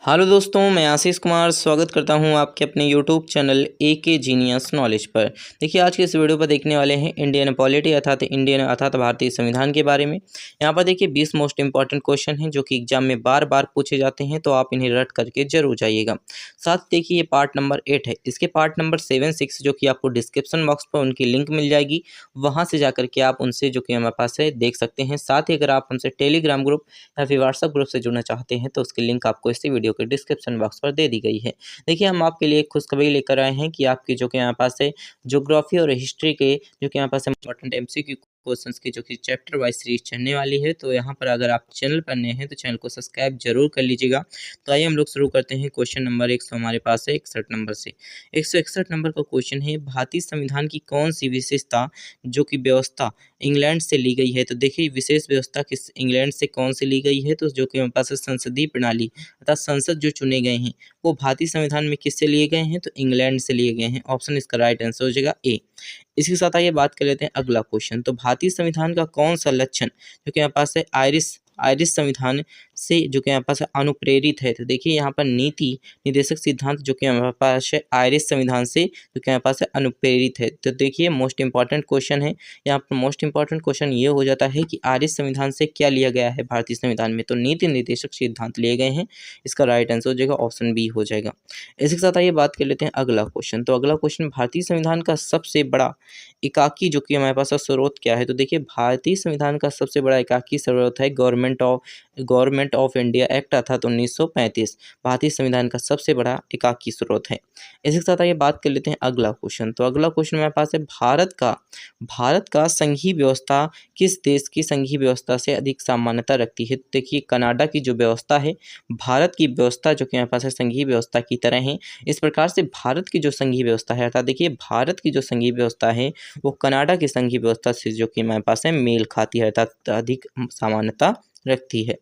Hello दोस्तों, मैं आशीष कुमार स्वागत करता हूं आपके अपने YouTube channel AK Genius Knowledge पर। देखिए, आज के इस वीडियो पर देखने वाले हैं इंडियन पॉलिटी अर्थात भारतीय संविधान के बारे में। यहां पर देखिए 20 मोस्ट इंपॉर्टेंट क्वेश्चन हैं जो कि एग्जाम में बार बार पूछे जाते हैं, तो आप इन्हें रट करके जरूर जाइएगा। साथ देखिए ये पार्ट नंबर 8 है। इसके पार्ट नंबर 7, 6 जो कि आपको डिस्क्रिप्शन बॉक्स पर उनकी लिंक मिल जाएगी, वहाँ से जाकर के आप उनसे जो कि हमारे पास है देख सकते हैं। साथ ही अगर आप हमसे टेलीग्राम ग्रुप या फिर व्हाट्सएप ग्रुप से जुड़ना चाहते हैं तो उसकी लिंक आपको इसी वीडियो के डिस्क्रिप्शन बॉक्स पर दे दी गई है। देखिए, हम आपके लिए एक खुशखबरी लेकर आए हैं कि आपकी जो कि यहाँ पास है ज्योग्राफी और हिस्ट्री के जो कि यहाँ पास इंपॉर्टेंट एमसीक्यू क्वेश्चंस की जो कि चैप्टर वाइज सीरीज चलने वाली है। तो यहाँ पर अगर आप चैनल पर नए हैं तो चैनल को सब्सक्राइब जरूर कर लीजिएगा। तो आइए हम लोग शुरू करते हैं। क्वेश्चन नंबर 100 हमारे पास है 61 नंबर से। 161 नंबर का क्वेश्चन है, भारतीय संविधान की कौन सी विशेषता जो कि व्यवस्था इंग्लैंड से ली गई है। तो देखिए, विशेष व्यवस्था किस इंग्लैंड से कौन सी ली गई है। तो जो कि हमारे पास है संसदीय प्रणाली अर्थात संसद जो चुने गए हैं वो भारतीय संविधान में किससे लिए गए हैं। तो इंग्लैंड से लिए गए हैं। ऑप्शन इसका राइट आंसर हो जाएगा ए। इसके साथ आइए बात कर लेते हैं अगला क्वेश्चन। तो भारतीय संविधान का कौन सा लक्षण जो कि हमारे पास है आयरिश संविधान से जो कि हमारे पास है अनुप्रेरित है। तो देखिए, यहाँ पर नीति निर्देशक सिद्धांत जो कि हमारे पास है आयरिश संविधान से जो कि हमारे पास है अनुप्रेरित है। तो देखिए, मोस्ट इंपॉर्टेंट क्वेश्चन है। यहाँ पर मोस्ट इंपॉर्टेंट क्वेश्चन ये हो जाता है कि आयरिश संविधान से क्या लिया गया है भारतीय संविधान में। तो नीति निर्देशक सिद्धांत लिए गए हैं। इसका राइट आंसर हो जाएगा ऑप्शन बी हो जाएगा। इसके साथ आइए बात कर लेते हैं अगला क्वेश्चन। तो अगला क्वेश्चन, भारतीय संविधान का सबसे बड़ा एकाकी जो कि हमारे पास स्रोत क्या है। तो देखिए, भारतीय संविधान का सबसे बड़ा एकाकी स्रोत है गवर्नमेंट ऑफ इंडिया एक्ट अर्थात 1935 भारतीय संविधान का सबसे बड़ा एकाकी स्रोत है। इसके साथ आइए बात कर लेते हैं अगला क्वेश्चन। तो अगला क्वेश्चन हमारे पास है, भारत का संघीय व्यवस्था किस देश की संघीय व्यवस्था से अधिक सामान्यता रखती है। तो देखिए, कनाडा की जो व्यवस्था है, भारत की व्यवस्था जो कि हमारे पास है संघीय व्यवस्था की तरह है। इस प्रकार से भारत की जो संघीय व्यवस्था है अर्थात देखिए भारत की जो संघीय व्यवस्था है वो कनाडा की संघीय व्यवस्था से जो कि हमारे पास है मेल खाती है अर्थात अधिक समानता रखती है।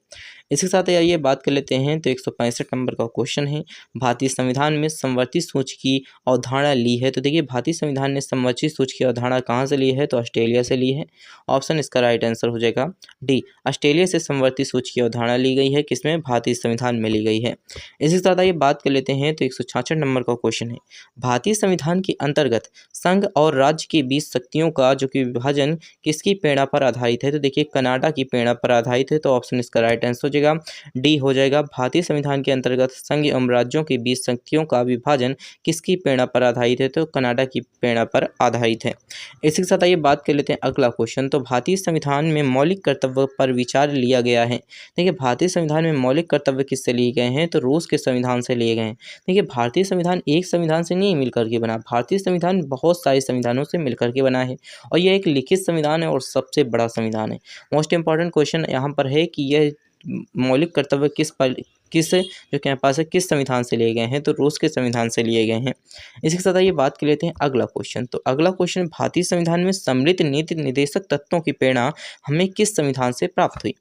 इसके साथ आइए बात कर लेते हैं। तो 165 नंबर का क्वेश्चन है, भारतीय संविधान में समवर्ती सूच की अवधारणा ली है। तो देखिए, भारतीय संविधान ने समवर्ती सूच की अवधारणा कहाँ से ली है। तो ऑस्ट्रेलिया से ली है। ऑप्शन इसका राइट आंसर हो जाएगा डी। ऑस्ट्रेलिया से समवर्ती सूच की अवधारणा ली गई है। किसमें? भारतीय संविधान में ली गई है। इसके साथ आइए बात कर लेते हैं। तो 166 नंबर का क्वेश्चन है, भारतीय संविधान के अंतर्गत संघ और राज्य के बीच शक्तियों का जो कि विभाजन किसकी प्रेरणा पर आधारित है। तो देखिए, कनाडा की प्रेरणा पर आधारित है। तो ऑप्शन इसका राइट आंसर हो जाएगा डी हो जाएगा। भारतीय संविधान के अंतर्गत संघ एवं राज्यों के बीच शक्तियों का विभाजन किसकी प्रेरणा पर आधारित है। तो कनाडा की प्रेरणा पर आधारित है। इसी के साथ आइए बात कर लेते हैं अगला क्वेश्चन। तो भारतीय संविधान में मौलिक कर्तव्य पर विचार लिया गया है। देखिए, भारतीय संविधान में मौलिक कर्तव्य किससे लिए गए हैं। तो रूस के संविधान से लिए गए हैं। देखिए, भारतीय संविधान एक संविधान से नहीं मिलकर के बना, भारतीय संविधान बहुत सारे संविधानों से मिलकर के बना है और यह एक लिखित संविधान है और सबसे बड़ा संविधान है। मोस्ट इंपॉर्टेंट क्वेश्चन यहाँ पर है कि यह मौलिक कर्तव्य किस जो कि हमारे पास है किस संविधान से लिए गए हैं। तो रूस के संविधान से लिए गए हैं। इसके साथ ये बात कर लेते हैं अगला क्वेश्चन। तो अगला क्वेश्चन, भारतीय संविधान में सम्मिलित नीति निर्देशक तत्वों की प्रेरणा हमें किस संविधान से प्राप्त हुई।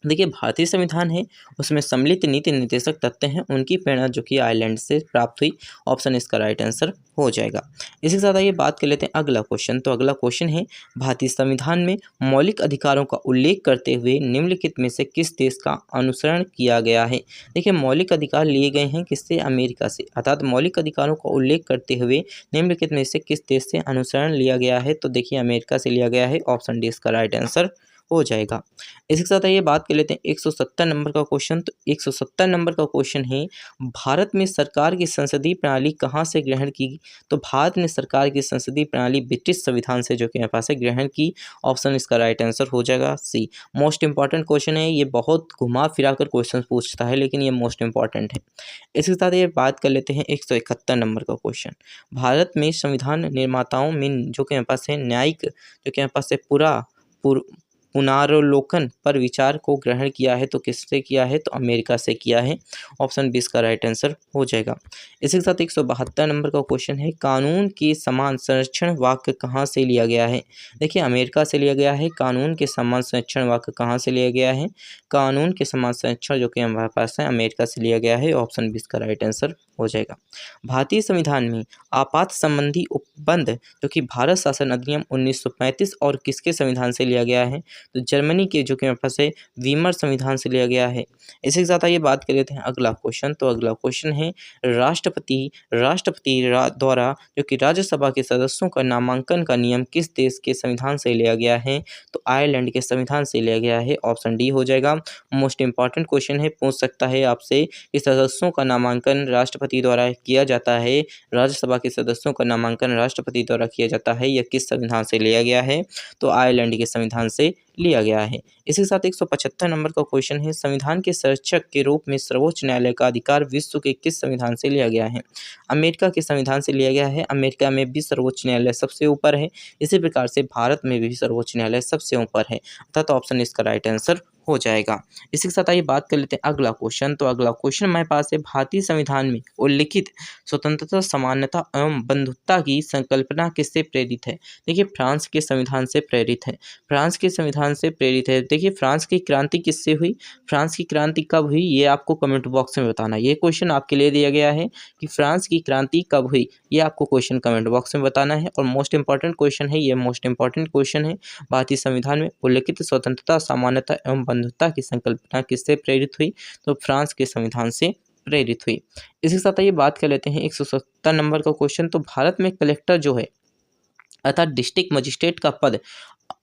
देखिए, भारतीय संविधान है उसमें सम्मिलित नीति निर्देशक तत्व हैं, उनकी प्रेरणा जो कि आयरलैंड से प्राप्त हुई। ऑप्शन इसका राइट आंसर हो जाएगा। इसी के साथ आइए बात कर लेते हैं अगला क्वेश्चन। तो अगला क्वेश्चन है, भारतीय संविधान में मौलिक अधिकारों का उल्लेख करते हुए निम्नलिखित में से किस देश का अनुसरण किया गया है। देखिए, मौलिक अधिकार लिए गए हैं किससे? अमेरिका से। अर्थात मौलिक अधिकारों का उल्लेख करते हुए निम्नलिखित में से किस देश से अनुसरण लिया गया है। तो देखिए, अमेरिका से लिया गया है। ऑप्शन डी इसका राइट आंसर हो जाएगा। इसके साथ ये बात कर लेते हैं 170 नंबर का क्वेश्चन। तो 170 नंबर का क्वेश्चन है, भारत में सरकार की संसदीय प्रणाली कहाँ से ग्रहण की। तो भारत ने सरकार की संसदीय प्रणाली ब्रिटिश संविधान से जो कि हमारे पास है ग्रहण की। ऑप्शन इसका राइट आंसर हो जाएगा सी। मोस्ट इंपॉर्टेंट क्वेश्चन है, ये बहुत घुमा फिरा कर क्वेश्चन पूछता है लेकिन ये मोस्ट इंपॉर्टेंट है। इसके साथ ये बात कर लेते हैं 171 नंबर का क्वेश्चन, भारत में संविधान निर्माताओं में जो कि हमारे पास है न्यायिक जो कि हमारे पास है पुनरावलोकन पर विचार को ग्रहण किया है। तो किससे किया है। तो अमेरिका से किया है। ऑप्शन 20 का राइट आंसर हो जाएगा। इसी के साथ 172 नंबर का क्वेश्चन है, कानून के समान संरक्षण वाक्य कहाँ से लिया गया है। देखिए, अमेरिका से लिया गया है। कानून के समान संरक्षण वाक्य कहाँ से लिया गया है। कानून के समान संरक्षण जो कि हमारे पास है अमेरिका से लिया गया है। ऑप्शन 20 का राइट आंसर हो जाएगा। भारतीय संविधान में आपात संबंधी उपबंध जो कि भारत शासन अधिनियम 1935 और किसके संविधान से लिया गया है। तो जर्मनी के जो कि हमारे पास है वीमर संविधान से लिया गया है। इसी के साथ आइए बात कर लेते हैं अगला क्वेश्चन। तो अगला क्वेश्चन है राष्ट्रपति द्वारा जो कि राज्यसभा के सदस्यों का नामांकन का नियम किस देश के संविधान से लिया गया है? तो आयरलैंड के संविधान से लिया गया है। ऑप्शन डी हो जाएगा। मोस्ट इंपॉर्टेंट क्वेश्चन है, पूछ सकता है आपसे कि सदस्यों का नामांकन राष्ट्रपति द्वारा किया जाता है, राज्यसभा के सदस्यों का नामांकन राष्ट्रपति द्वारा किया जाता है, यह किस संविधान से लिया गया है? तो आयरलैंड के संविधान से लिया गया है। इसी के साथ 175 नंबर का क्वेश्चन है, संविधान के संरक्षक के रूप में सर्वोच्च न्यायालय का अधिकार विश्व के किस संविधान से लिया गया है? अमेरिका के संविधान से लिया गया है। अमेरिका में भी सर्वोच्च न्यायालय सबसे ऊपर है, इसी प्रकार से भारत में भी सर्वोच्च न्यायालय सबसे ऊपर है, अर्थात ऑप्शन इसका राइट आंसर हो जाएगा। इसी के साथ आइए बात कर लेते हैं अगला क्वेश्चन। तो अगला क्वेश्चन हमारे पास है, भारतीय संविधान में उल्लिखित स्वतंत्रता, समानता एवं बंधुत्व की संकल्पना किससे प्रेरित है? देखिए फ्रांस के संविधान से प्रेरित है। फ्रांस के संविधान से प्रेरित है। देखिए फ्रांस की क्रांति किससे हुई, फ्रांस की क्रांति कब हुई, ये आपको कमेंट बॉक्स में बताना। ये क्वेश्चन आपके लिए दिया गया है कि फ्रांस की क्रांति कब हुई, ये आपको क्वेश्चन कमेंट बॉक्स में बताना है। और मोस्ट इंपॉर्टेंट क्वेश्चन है, ये मोस्ट इंपॉर्टेंट क्वेश्चन है, भारतीय संविधान में उल्लिखित स्वतंत्रता, समानता एवं बंधुत्व की संकल्पना किससे प्रेरित हुई? तो फ्रांस के संविधान से प्रेरित हुई। इसके साथ आइए बात कर लेते हैं 170 नंबर का क्वेश्चन। तो भारत में कलेक्टर जो है अर्थात डिस्ट्रिक्ट मजिस्ट्रेट का पद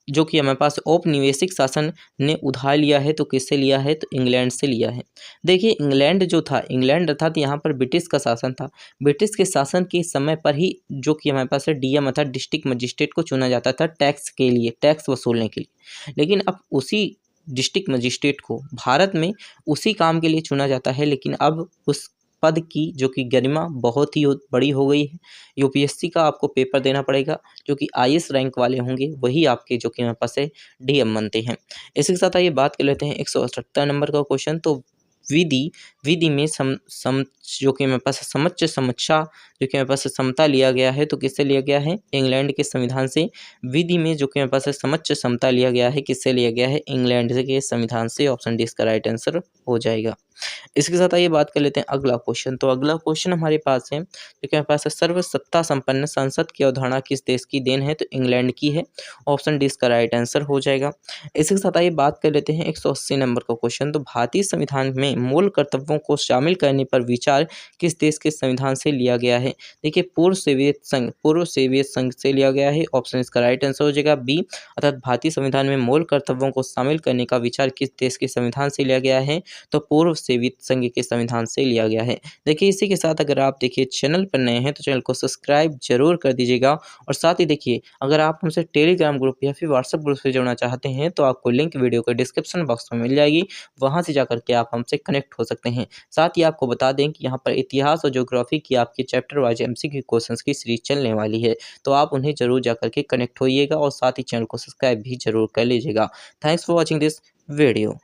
जो कि हमारे पास औपनिवेशिक शासन ने उधार लिया है, तो किससे लिया है? तो इंग्लैंड से लिया है। देखिए इंग्लैंड जो था, इंग्लैंड अर्थात यहाँ पर ब्रिटिश का शासन था। ब्रिटिश के शासन के समय पर ही जो कि हमारे पास है डीएम अर्थात डिस्ट्रिक्ट मजिस्ट्रेट को चुना जाता था टैक्स के लिए, टैक्स वसूलने के लिए। लेकिन अब उसी डिस्ट्रिक्ट मजिस्ट्रेट को भारत में उसी काम के लिए चुना जाता है, लेकिन अब उस पद की जो कि गरिमा बहुत ही बड़ी हो गई है। यूपीएससी का आपको पेपर देना पड़ेगा, जो कि आईएएस रैंक वाले होंगे वही आपके जो कि हमारे पास है डीएम बनते हैं। इसी के साथ आइए बात कर लेते हैं 178 नंबर का क्वेश्चन। तो विधि में सम जो कि हमारे पास समच्च समस्या जो कि हमारे पास समता लिया गया है, तो किससे लिया गया है? इंग्लैंड के संविधान से। विधि में जो कि हमारे पास समच्च समता लिया गया है, किससे लिया गया है? इंग्लैंड के संविधान से। ऑप्शन डी इसका राइट आंसर हो जाएगा। इसके साथ आइए बात कर लेते हैं अगला क्वेश्चन। तो अगला क्वेश्चन हमारे पास है, जो कि हमारे पास है, सर्वसत्ता संपन्न संसद की अवधारणा किस देश की देन है? तो इंग्लैंड की है। ऑप्शन डी इसका राइट आंसर हो जाएगा। इसके साथ आइए बात कर लेते हैं 180 नंबर का क्वेश्चन। तो भारतीय संविधान में मूल कर्तव्यों को शामिल करने पर विचार किस देश के संविधान से लिया गया है? देखिए पूर्व सोवियत संघ से लिया गया है। ऑप्शन इसका राइट आंसर हो जाएगा बी, अर्थात भारतीय संविधान में मूल कर्तव्यों को शामिल करने का विचार किस देश के संविधान से लिया गया है? तो पूर्व सोवियत संघ के संविधान से लिया गया है। देखिए इसी के साथ अगर आप देखिए चैनल पर नए हैं तो चैनल को सब्सक्राइब जरूर कर दीजिएगा। और साथ ही देखिए अगर आप हमसे टेलीग्राम ग्रुप या फिर व्हाट्सएप ग्रुप से जुड़ना चाहते हैं तो आपको लिंक वीडियो के डिस्क्रिप्शन बॉक्स में मिल जाएगी, वहां से जाकर के आप हमसे कनेक्ट हो सकते हैं। साथ ही आपको बता दें कि यहाँ पर इतिहास और ज्योग्राफी की आपकी चैप्टर वाइज एमसीक्यू क्वेश्चंस की सीरीज चलने वाली है, तो आप उन्हें जरूर जाकर के कनेक्ट होइएगा और साथ ही चैनल को सब्सक्राइब भी जरूर कर लीजिएगा। Thanks for watching this video.